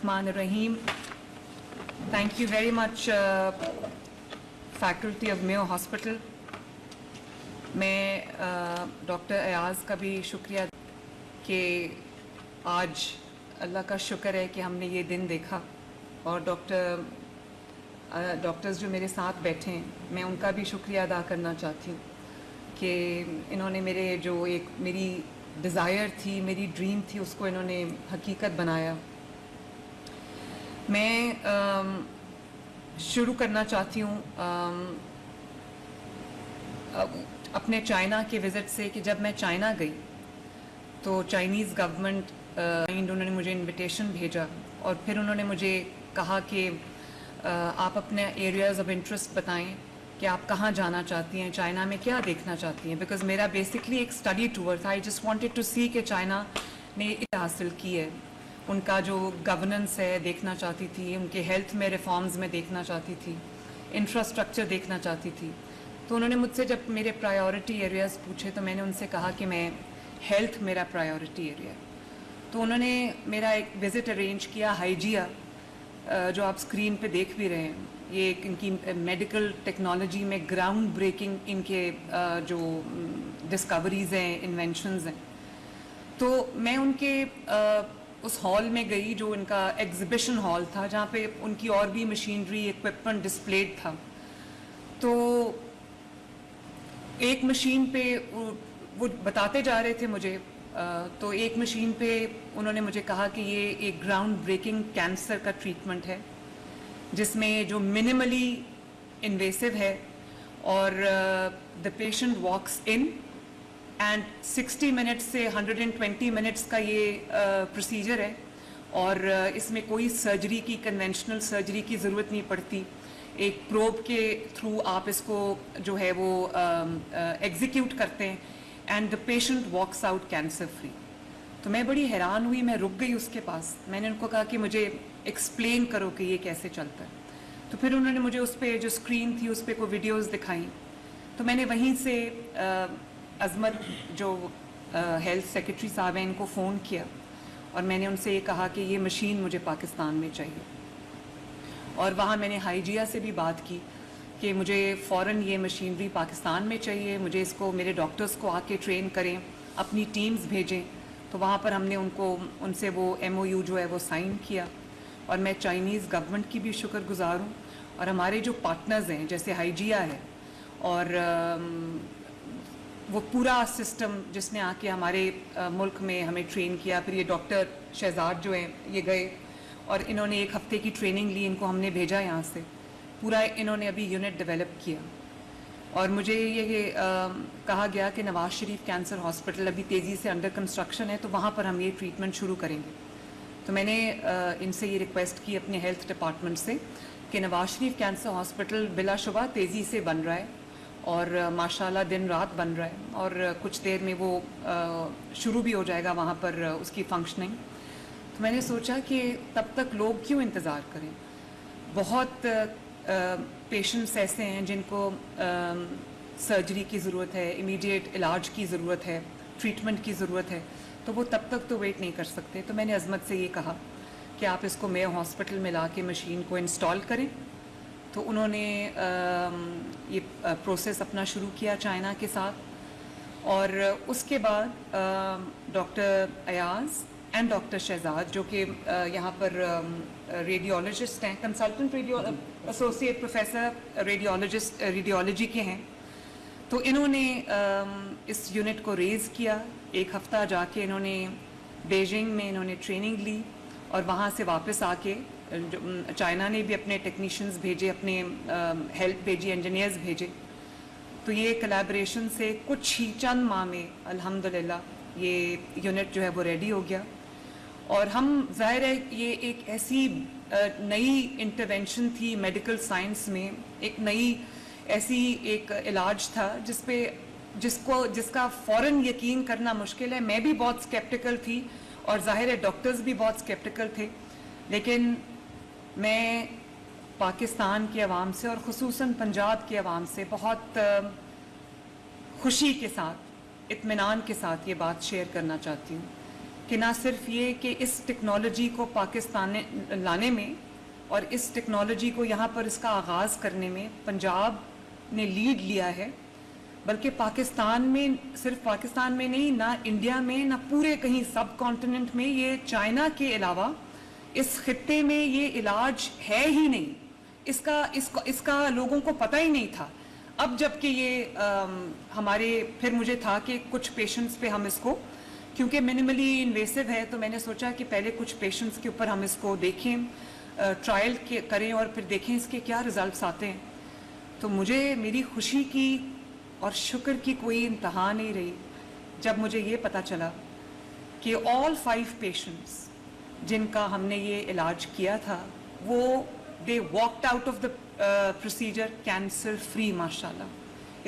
Bismillahirrahmanirrahim. Thank you very much, faculty of Mayo Hospital. मैं doctor Ayaz का भी शुक्रिया कि आज अल्लाह का शुक्र है कि हमने ये दिन देखा, और डॉक्टर्स जो मेरे साथ बैठे हैं मैं उनका भी शुक्रिया अदा करना चाहती हूँ कि इन्होंने मेरी डिज़ायर थी, मेरी ड्रीम थी, उसको इन्होंने हकीकत बनाया। मैं शुरू करना चाहती हूँ अपने चाइना के विज़िट से कि जब मैं चाइना गई तो चाइनीज़ गवर्नमेंट उन्होंने मुझे इनविटेशन भेजा और फिर उन्होंने मुझे कहा कि आप अपने एरियाज़ ऑफ इंटरेस्ट बताएं कि आप कहाँ जाना चाहती हैं, चाइना में क्या देखना चाहती हैं। बिकॉज़ मेरा बेसिकली एक स्टडी टूर था। आई जस्ट वांटेड टू सी कि चाइना ने हासिल की है, उनका जो गवर्नेंस है देखना चाहती थी, उनके हेल्थ में रिफॉर्म्स में देखना चाहती थी, इंफ्रास्ट्रक्चर देखना चाहती थी। तो उन्होंने मुझसे जब मेरे प्रायोरिटी एरियाज़ पूछे तो मैंने उनसे कहा कि मैं हेल्थ मेरा प्रायोरिटी एरिया है। तो उन्होंने मेरा एक विज़िट अरेंज किया हाइजिया, जो आप स्क्रीन पे देख भी रहे हैं। ये इनकी मेडिकल टेक्नोलॉजी में ग्राउंड ब्रेकिंग इनके जो डिस्कवरीज़ हैं, इन्वेंशंस हैं। तो मैं उनके उस हॉल में गई जो इनका एग्जिबिशन हॉल था, जहाँ पे उनकी और भी मशीनरी इक्विपमेंट डिस्प्लेड था। तो एक मशीन पे वो बताते जा रहे थे मुझे, तो एक मशीन पे उन्होंने मुझे कहा कि ये एक ग्राउंड ब्रेकिंग कैंसर का ट्रीटमेंट है जिसमें जो मिनिमली इन्वेसिव है और the patient walks in and 60 minutes से 120 मिनट्स का ये प्रोसीजर है, और इसमें कोई सर्जरी की, कन्वेंशनल सर्जरी की ज़रूरत नहीं पड़ती। एक प्रोब के थ्रू आप इसको जो है वो एग्जीक्यूट करते हैं and the patient walks out cancer free. तो मैं बड़ी हैरान हुई, मैं रुक गई उसके पास। मैंने उनको कहा कि मुझे एक्सप्लेन करो कि ये कैसे चलता है। तो फिर उन्होंने मुझे उस पर जो स्क्रीन थी उस पर कोई वीडियोज़ दिखाई। तो मैंने वहीं से अज़मत जो हेल्थ सेक्रेटरी साहब हैं इनको फ़ोन किया और मैंने उनसे ये कहा कि ये मशीन मुझे पाकिस्तान में चाहिए। और वहाँ मैंने हाइजिया से भी बात की कि मुझे फ़ौरन ये मशीनरी पाकिस्तान में चाहिए, मुझे इसको मेरे डॉक्टर्स को आके ट्रेन करें, अपनी टीम्स भेजें। तो वहाँ पर हमने उनसे वो MOU जो है वो साइन किया, और मैं चाइनीज़ गवर्नमेंट की भी शुक्रगुज़ार हूँ। और हमारे जो पार्टनर्स हैं जैसे हाइजिया है और वो पूरा सिस्टम जिसने आके हमारे मुल्क में हमें ट्रेन किया। फिर ये डॉक्टर शहजाद जो हैं ये गए और इन्होंने एक हफ़्ते की ट्रेनिंग ली, इनको हमने भेजा यहाँ से। पूरा इन्होंने अभी यूनिट डेवलप किया और मुझे ये कहा गया कि नवाज शरीफ कैंसर हॉस्पिटल अभी तेज़ी से अंडर कंस्ट्रक्शन है, तो वहाँ पर हम ये ट्रीटमेंट शुरू करेंगे। तो मैंने इनसे ये रिक्वेस्ट की अपने हेल्थ डिपार्टमेंट से कि नवाज शरीफ कैंसर हॉस्पिटल बिलाशुबा तेज़ी से बन रहा है और माशाल्लाह दिन रात बन रहा है, और कुछ देर में वो शुरू भी हो जाएगा वहाँ पर उसकी फंक्शनिंग। तो मैंने सोचा कि तब तक लोग क्यों इंतज़ार करें। बहुत पेशेंट्स ऐसे हैं जिनको सर्जरी की ज़रूरत है, इमीडिएट इलाज की ज़रूरत है, ट्रीटमेंट की ज़रूरत है, तो वो तब तक तो वेट नहीं कर सकते। तो मैंने अज़मत से ये कहा कि आप इसको मेयो हॉस्पिटल में ला के मशीन को इंस्टॉल करें। तो उन्होंने ये प्रोसेस अपना शुरू किया चाइना के साथ, और उसके बाद doctor Ayaz and doctor Shahzad जो कि यहाँ पर रेडियोलॉजिस्ट हैं, कंसल्टेंट एसोसिएट प्रोफेसर रेडियोलॉजी के हैं। तो इन्होंने इस यूनिट को रेज़ किया। एक हफ़्ता जाके इन्होंने बीजिंग में इन्होंने ट्रेनिंग ली और वहाँ से वापस आके चाइना ने भी अपने टेक्नीशियंस भेजे, अपने हेल्प भेजी, इंजीनियर्स भेजे। तो ये कोलैबोरेशन से कुछ ही चंद माह में अल्हम्दुलिल्लाह ये यूनिट जो है वो रेडी हो गया। और हम ज़ाहिर है ये एक ऐसी नई इंटरवेंशन थी मेडिकल साइंस में, एक नई ऐसी एक इलाज था जिसका फ़ौरन यकीन करना मुश्किल है। मैं भी बहुत स्केप्टिकल थी और ज़ाहिर है डॉक्टर्स भी बहुत स्केप्टिकल थे, लेकिन मैं पाकिस्तान की आवाम से और ख़ुसूसन पंजाब की आवाम से बहुत खुशी के साथ, इत्मीनान के साथ ये बात शेयर करना चाहती हूँ کہ نہ صرف یہ کہ اس ٹیکنالوجی کو پاکستان لانے میں اور اس ٹیکنالوجی کو یہاں پر اس کا آغاز کرنے میں پنجاب نے لیڈ لیا ہے، بلکہ پاکستان میں، صرف پاکستان میں نہیں، نہ انڈیا میں، نہ پورے کہیں سب کانٹیننٹ میں، یہ چائنا کے علاوہ اس خطے میں یہ علاج ہے ہی نہیں، اس کا لوگوں کو پتہ ہی نہیں تھا۔ اب جب کہ یہ ہمارے پھر مجھے تھا کہ کچھ پیشنٹس پہ ہم اس کو، کیونکہ منیملی انویسو ہے، تو میں نے سوچا کہ پہلے کچھ پیشنٹس کے اوپر ہم اس کو دیکھیں، ٹرائل کریں اور پھر دیکھیں اس کے کیا ریزلٹس آتے ہیں۔ تو مجھے میری خوشی کی اور شکر کی کوئی انتہا نہیں رہی جب مجھے یہ پتہ چلا کہ all 5 پیشنٹس جن کا ہم نے یہ علاج کیا تھا وہ they walked out of the procedure cancer free ماشاءاللہ۔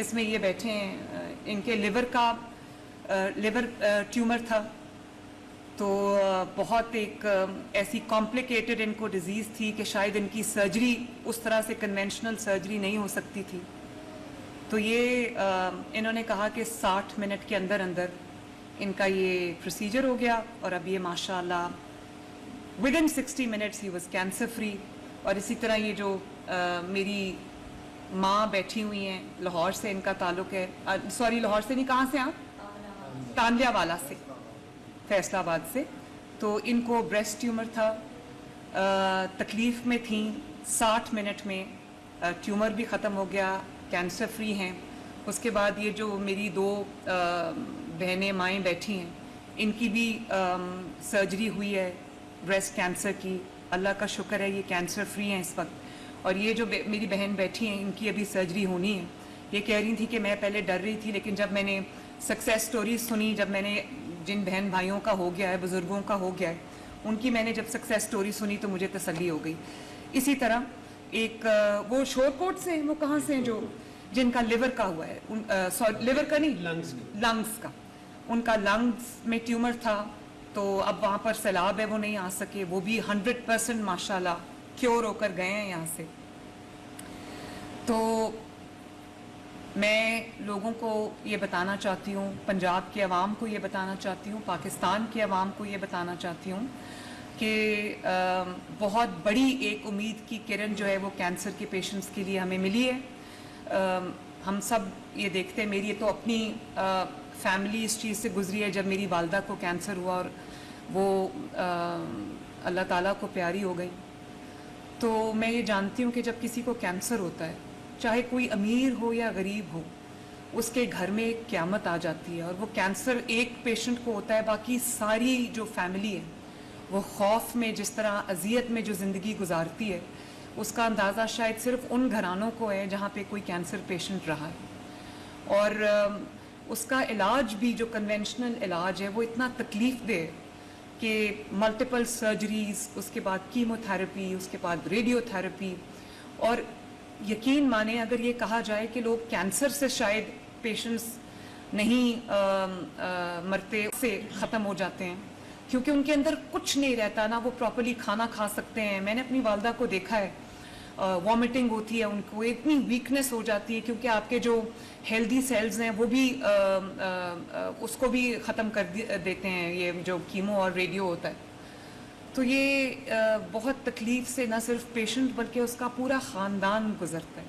اس میں یہ بیٹھے ہیں، ان کے لیور ٹیومر تھا، تو بہت ایک ایسی کمپلیکیٹڈ ان کو ڈیزیز تھی کہ شاید ان کی سرجری اس طرح سے کنونشنل سرجری نہیں ہو سکتی تھی۔ تو یہ انہوں نے کہا کہ 60 منٹ کے اندر اندر ان کا یہ پروسیجر ہو گیا، اور اب یہ ماشاءاللہ within 60 minutes he was cancer free۔ اور اسی طرح یہ جو میری ماں بیٹھی ہوئی ہیں، لاہور سے ان کا تعلق ہے، سوری لاہور سے نہیں، کہاں سے آپ؟ تانیہ والا سے، فیصل آباد سے۔ تو ان کو بریسٹ ٹیومر تھا، تکلیف میں تھیں، 60 منٹ میں ٹیومر بھی ختم ہو گیا، کینسر فری ہیں۔ اس کے بعد یہ جو میری 2 بہنیں مائیں بیٹھی ہیں، ان کی بھی سرجری ہوئی ہے بریسٹ کینسر کی، اللہ کا شکر ہے یہ کینسر فری ہیں اس وقت۔ اور یہ جو میری بہن بیٹھی ہیں، ان کی ابھی سرجری ہونی ہے۔ یہ کہہ رہی تھی کہ میں پہلے ڈر رہی تھی، لیکن جب میں نے سکسیس سٹوریز سنی، جب میں نے جن بہن بھائیوں کا ہو گیا ہے، بزرگوں کا ہو گیا ہے، ان کی میں نے جب سکسیس سٹوری سنی تو مجھے تسلی ہو گئی۔ اسی طرح ایک وہ شور کوٹ سے ہیں، وہ کہاں سے ہیں جو جن کا لیور کا ہوا ہے، لیور کا نہیں، لنگس کا، ان کا لنگس میں ٹیومر تھا، تو اب وہاں پر سیلاب ہے، وہ نہیں آ سکے، وہ بھی 100% ماشاءاللہ کیور ہو کر گئے ہیں یہاں سے۔ تو میں لوگوں کو یہ بتانا چاہتی ہوں، پنجاب کے عوام کو یہ بتانا چاہتی ہوں، پاکستان کے عوام کو یہ بتانا چاہتی ہوں کہ بہت بڑی ایک امید کی کرن جو ہے وہ کینسر کے پیشنٹس کے لیے ہمیں ملی ہے۔ ہم سب یہ دیکھتے ہیں، میری تو اپنی فیملی اس چیز سے گزری ہے، جب میری والدہ کو کینسر ہوا اور وہ اللہ تعالیٰ کو پیاری ہو گئی۔ تو میں یہ جانتی ہوں کہ جب کسی کو کینسر ہوتا ہے، چاہے کوئی امیر ہو یا غریب ہو، اس کے گھر میں ایک قیامت آ جاتی ہے، اور وہ کینسر ایک پیشنٹ کو ہوتا ہے، باقی ساری جو فیملی ہے وہ خوف میں، جس طرح اذیت میں جو زندگی گزارتی ہے، اس کا اندازہ شاید صرف ان گھرانوں کو ہے جہاں پہ کوئی کینسر پیشنٹ رہا ہے۔ اور اس کا علاج بھی جو کنونشنل علاج ہے وہ اتنا تکلیف دہ کہ ملٹیپل سرجریز، اس کے بعد کیمو تھراپی، اس کے بعد ریڈیو تھراپی، اور یقین مانیں اگر یہ کہا جائے کہ لوگ کینسر سے شاید پیشنٹس نہیں مرتے، سے ختم ہو جاتے ہیں، کیونکہ ان کے اندر کچھ نہیں رہتا، نہ وہ پراپرلی کھانا کھا سکتے ہیں۔ میں نے اپنی والدہ کو دیکھا ہے، وامٹنگ ہوتی ہے ان کو، اتنی ویکنیس ہو جاتی ہے، کیونکہ آپ کے جو ہیلدی سیلز ہیں وہ بھی اس کو بھی ختم کر دیتے ہیں یہ جو کیمو اور ریڈیو ہوتا ہے۔ تو یہ بہت تکلیف سے نہ صرف پیشنٹ بلکہ اس کا پورا خاندان گزرتا ہے۔